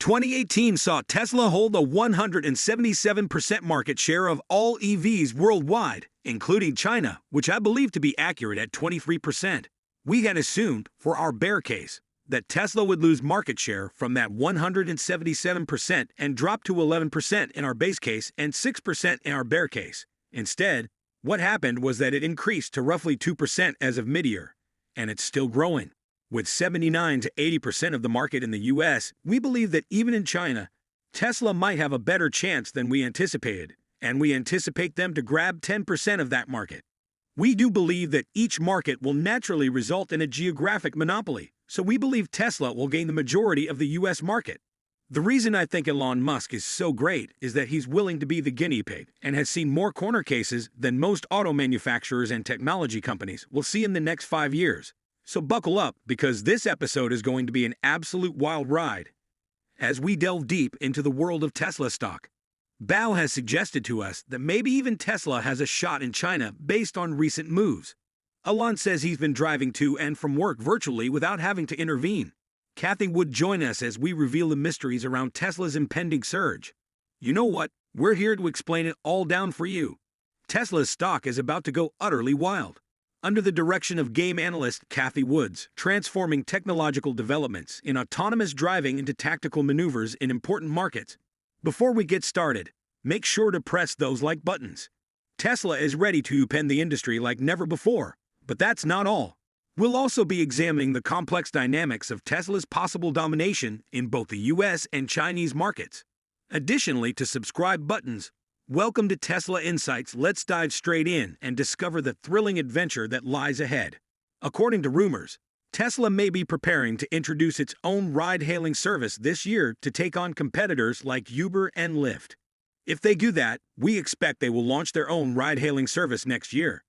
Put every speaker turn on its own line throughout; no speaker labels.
2018 saw Tesla hold a 177% market share of all EVs worldwide, including China, which I believe to be accurate at 23%. We had assumed, for our bear case, that Tesla would lose market share from that 177% and drop to 11% in our base case and 6% in our bear case. Instead, what happened was that it increased to roughly 2% as of mid-year, and it's still growing. With 79 to 80% of the market in the US, we believe that even in China, Tesla might have a better chance than we anticipated, and we anticipate them to grab 10% of that market. We do believe that each market will naturally result in a geographic monopoly, so we believe Tesla will gain the majority of the US market. The reason I think Elon Musk is so great is that he's willing to be the guinea pig and has seen more corner cases than most auto manufacturers and technology companies will see in the next 5 years. So buckle up, because this episode is going to be an absolute wild ride as we delve deep into the world of Tesla stock. Bao has suggested to us that maybe even Tesla has a shot in China based on recent moves. Elon says he's been driving to and from work virtually without having to intervene. Cathie would join us as we reveal the mysteries around Tesla's impending surge. You know what? We're here to explain it all down for you. Tesla's stock is about to go utterly wild. Under the direction of game analyst Cathie Woods, transforming technological developments in autonomous driving into tactical maneuvers in important markets. Before we get started, make sure to press those like buttons. Tesla is ready to upend the industry like never before, but that's not all. We'll also be examining the complex dynamics of Tesla's possible domination in both the US and Chinese markets. Additionally to subscribe buttons, welcome to Tesla Insights. Let's dive straight in and discover the thrilling adventure that lies ahead. According to rumors, Tesla may be preparing to introduce its own ride-hailing service this year to take on competitors like Uber and Lyft. If they do that, we expect they will launch their own ride-hailing service next year.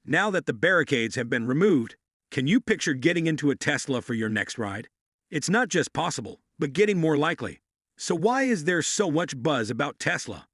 Now that the barricades have been removed, can you picture getting into a Tesla for your next ride? It's not just possible, but getting more likely. So why is there so much buzz about Tesla?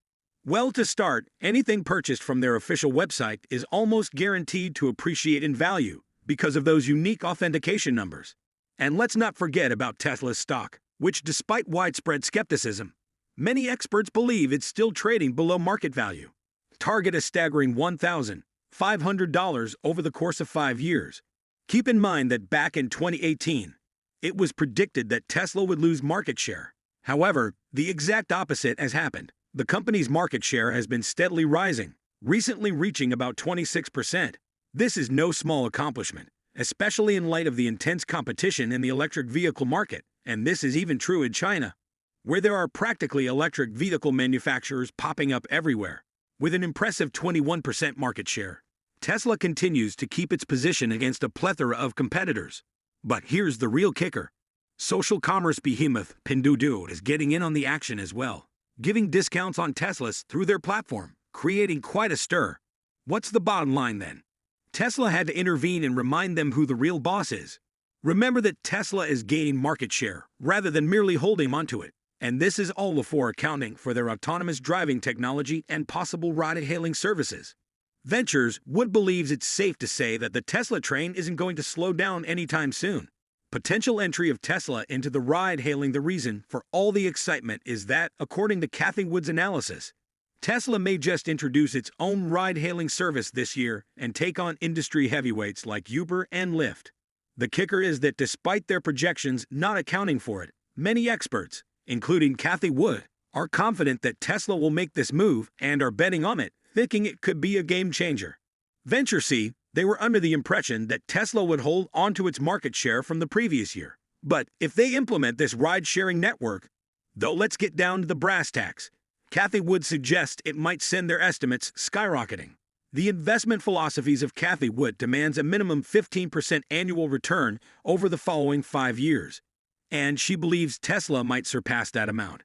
Well, to start, anything purchased from their official website is almost guaranteed to appreciate in value because of those unique authentication numbers. And let's not forget about Tesla's stock, which, despite widespread skepticism, many experts believe it's still trading below market value. Target a staggering $1,500 over the course of 5 years. Keep in mind that back in 2018, it was predicted that Tesla would lose market share. However, the exact opposite has happened. The company's market share has been steadily rising, recently reaching about 26%. This is no small accomplishment, especially in light of the intense competition in the electric vehicle market, and this is even true in China, where there are practically electric vehicle manufacturers popping up everywhere. With an impressive 21% market share, Tesla continues to keep its position against a plethora of competitors. But here's the real kicker. Social commerce behemoth Pinduoduo is getting in on the action as well, giving discounts on Teslas through their platform, creating quite a stir. What's the bottom line then? Tesla had to intervene and remind them who the real boss is. Remember that Tesla is gaining market share rather than merely holding onto it, and this is all before accounting for their autonomous driving technology and possible ride-hailing services. Ventures Wood believes it's safe to say that the Tesla train isn't going to slow down anytime soon. Potential entry of Tesla into the ride-hailing. The reason for all the excitement is that, according to Cathie Wood's analysis, Tesla may just introduce its own ride-hailing service this year and take on industry heavyweights like Uber and Lyft. The kicker is that despite their projections not accounting for it, many experts, including Cathie Wood, are confident that Tesla will make this move and are betting on it, thinking it could be a game changer. Venture C, they were under the impression that Tesla would hold onto its market share from the previous year. But if they implement this ride-sharing network, though, let's get down to the brass tacks. Cathie Wood suggests it might send their estimates skyrocketing. The investment philosophies of Cathie Wood demands a minimum 15% annual return over the following 5 years, and she believes Tesla might surpass that amount.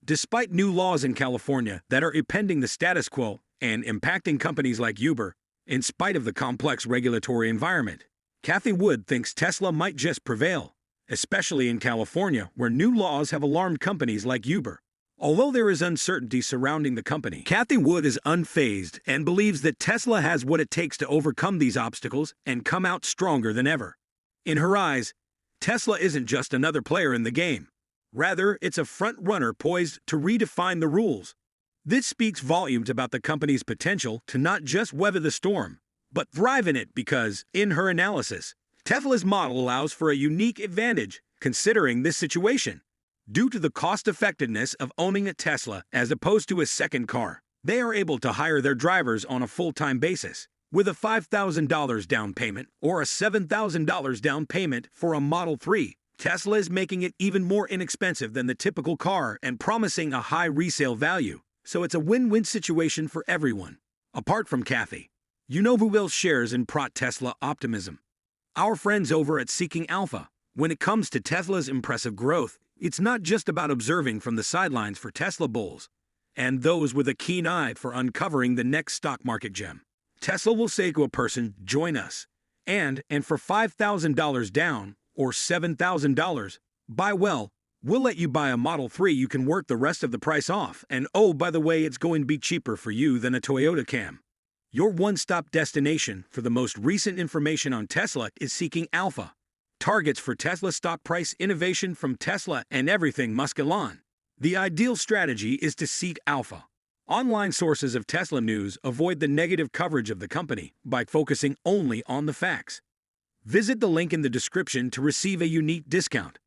Despite new laws in California that are upending the status quo and impacting companies like Uber, in spite of the complex regulatory environment, Cathie Wood thinks Tesla might just prevail, especially in California, where new laws have alarmed companies like Uber. Although there is uncertainty surrounding the company, Cathie Wood is unfazed and believes that Tesla has what it takes to overcome these obstacles and come out stronger than ever. In her eyes, Tesla isn't just another player in the game. Rather, it's a front runner poised to redefine the rules. This speaks volumes about the company's potential to not just weather the storm, but thrive in it because, in her analysis, Tesla's model allows for a unique advantage considering this situation. Due to the cost-effectiveness of owning a Tesla as opposed to a second car, they are able to hire their drivers on a full-time basis. With a $5,000 down payment or a $7,000 down payment for a Model 3, Tesla is making it even more inexpensive than the typical car and promising a high resale value. So it's a win-win situation for everyone. Apart from Cathie, you know who else shares in pro-Tesla optimism? Our friends over at Seeking Alpha. When it comes to Tesla's impressive growth, it's not just about observing from the sidelines for Tesla bulls and those with a keen eye for uncovering the next stock market gem. Tesla will say to a person, "Join us," and for $5,000 down or $7,000, buy well. We'll let you buy a Model 3 you can work the rest of the price off, and oh, by the way, it's going to be cheaper for you than a Toyota Cam. Your one-stop destination for the most recent information on Tesla is Seeking Alpha. Targets for Tesla stock price innovation from Tesla and everything Muskelon. The ideal strategy is to seek alpha. Online sources of Tesla news avoid the negative coverage of the company by focusing only on the facts. Visit the link in the description to receive a unique discount.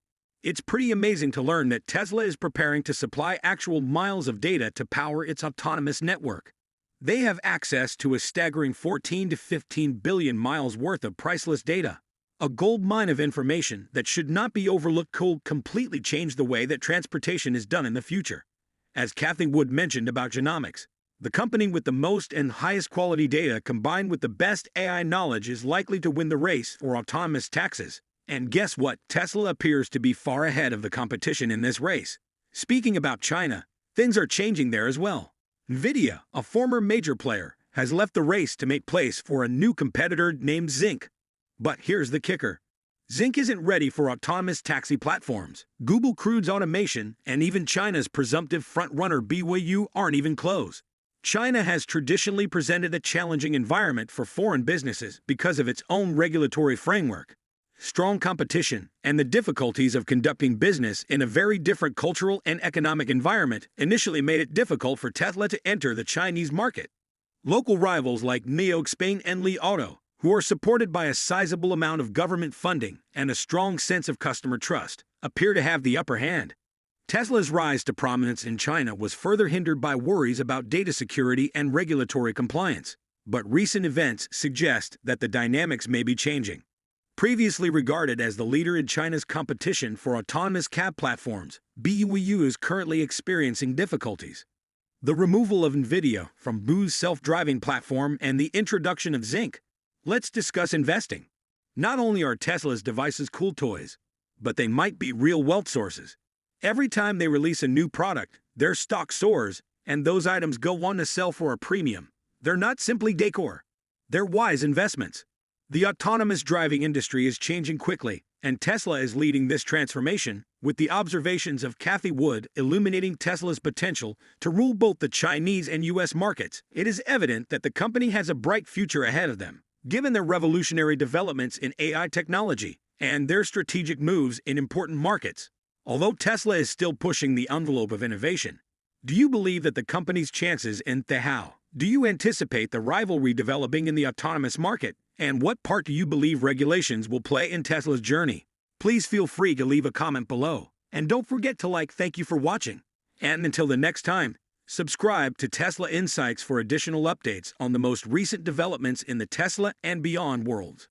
It's pretty amazing to learn that Tesla is preparing to supply actual miles of data to power its autonomous network. They have access to a staggering 14 to 15 billion miles worth of priceless data. A gold mine of information that should not be overlooked could completely change the way that transportation is done in the future. As Cathie Wood mentioned about genomics, the company with the most and highest quality data combined with the best AI knowledge is likely to win the race for autonomous taxis. And guess what? Tesla appears to be far ahead of the competition in this race. Speaking about China, things are changing there as well. NVIDIA, a former major player, has left the race to make place for a new competitor named Zinc. But here's the kicker. Zinc isn't ready for autonomous taxi platforms. Google Crude's automation and even China's presumptive front-runner BYD aren't even close. China has traditionally presented a challenging environment for foreign businesses because of its own regulatory framework. Strong competition and the difficulties of conducting business in a very different cultural and economic environment initially made it difficult for Tesla to enter the Chinese market. Local rivals like NIO Spain and Li Auto, who are supported by a sizable amount of government funding and a strong sense of customer trust, appear to have the upper hand. Tesla's rise to prominence in China was further hindered by worries about data security and regulatory compliance, but recent events suggest that the dynamics may be changing. Previously regarded as the leader in China's competition for autonomous cab platforms, BYD is currently experiencing difficulties. The removal of NVIDIA from BYD's self-driving platform and the introduction of Zinc. Let's discuss investing. Not only are Tesla's devices cool toys, but they might be real wealth sources. Every time they release a new product, their stock soars, and those items go on to sell for a premium. They're not simply decor. They're wise investments. The autonomous driving industry is changing quickly, and Tesla is leading this transformation, with the observations of Cathie Wood illuminating Tesla's potential to rule both the Chinese and U.S. markets. It is evident that the company has a bright future ahead of them, given their revolutionary developments in AI technology and their strategic moves in important markets. Although Tesla is still pushing the envelope of innovation, do you believe that the company's chances in the how? Do you anticipate the rivalry developing in the autonomous market? And what part do you believe regulations will play in Tesla's journey? Please feel free to leave a comment below. And don't forget to like. Thank you for watching. And until the next time, subscribe to Tesla Insights for additional updates on the most recent developments in the Tesla and beyond worlds.